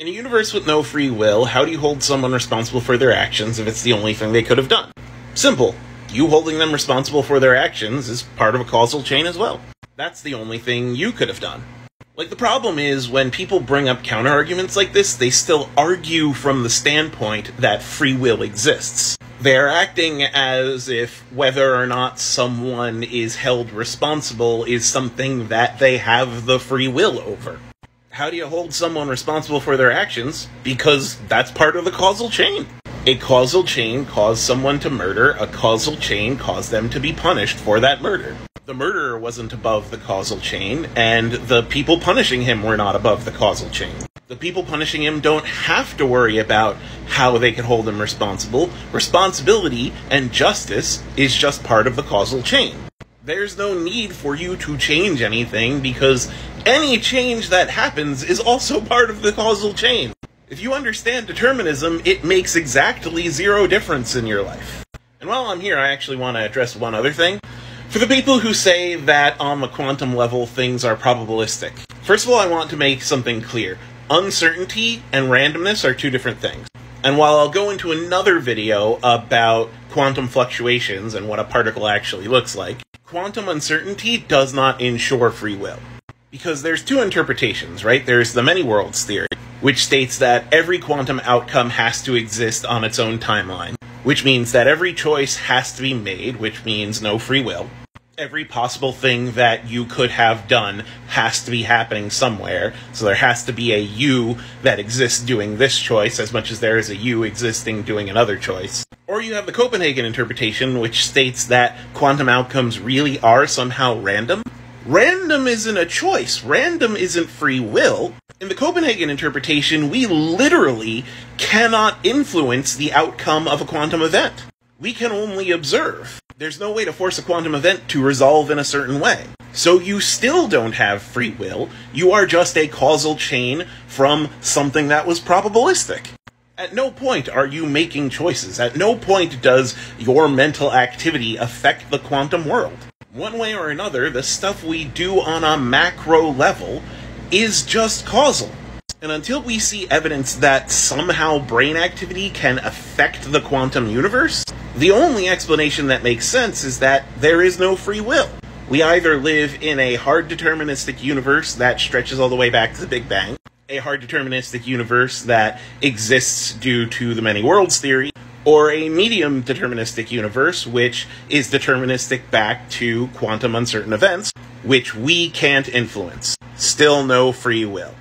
In a universe with no free will, how do you hold someone responsible for their actions if it's the only thing they could have done? Simple. You holding them responsible for their actions is part of a causal chain as well. That's the only thing you could have done. Like, the problem is, when people bring up counter-arguments like this, they still argue from the standpoint that free will exists. They're acting as if whether or not someone is held responsible is something that they have the free will over. How do you hold someone responsible for their actions? Because that's part of the causal chain. A causal chain caused someone to murder, a causal chain caused them to be punished for that murder. The murderer wasn't above the causal chain, and the people punishing him were not above the causal chain. The people punishing him don't have to worry about how they can hold him responsible. Responsibility and justice is just part of the causal chain. There's no need for you to change anything, because any change that happens is also part of the causal chain. If you understand determinism, it makes exactly zero difference in your life. And while I'm here, I actually want to address one other thing. For the people who say that on the quantum level things are probabilistic, first of all, I want to make something clear. Uncertainty and randomness are two different things. And while I'll go into another video about quantum fluctuations and what a particle actually looks like, quantum uncertainty does not ensure free will. Because there's two interpretations, right? There's the many worlds theory, which states that every quantum outcome has to exist on its own timeline, which means that every choice has to be made, which means no free will. Every possible thing that you could have done has to be happening somewhere, so there has to be a you that exists doing this choice as much as there is a you existing doing another choice. Or you have the Copenhagen interpretation, which states that quantum outcomes really are somehow random. Random isn't a choice. Random isn't free will. In the Copenhagen interpretation, we literally cannot influence the outcome of a quantum event. We can only observe. There's no way to force a quantum event to resolve in a certain way. So you still don't have free will. You are just a causal chain from something that was probabilistic. At no point are you making choices. At no point does your mental activity affect the quantum world. One way or another, the stuff we do on a macro level is just causal. And until we see evidence that somehow brain activity can affect the quantum universe, the only explanation that makes sense is that there is no free will. We either live in a hard deterministic universe that stretches all the way back to the Big Bang, a hard deterministic universe that exists due to the many worlds theory, or a medium deterministic universe which is deterministic back to quantum uncertain events, which we can't influence. Still no free will.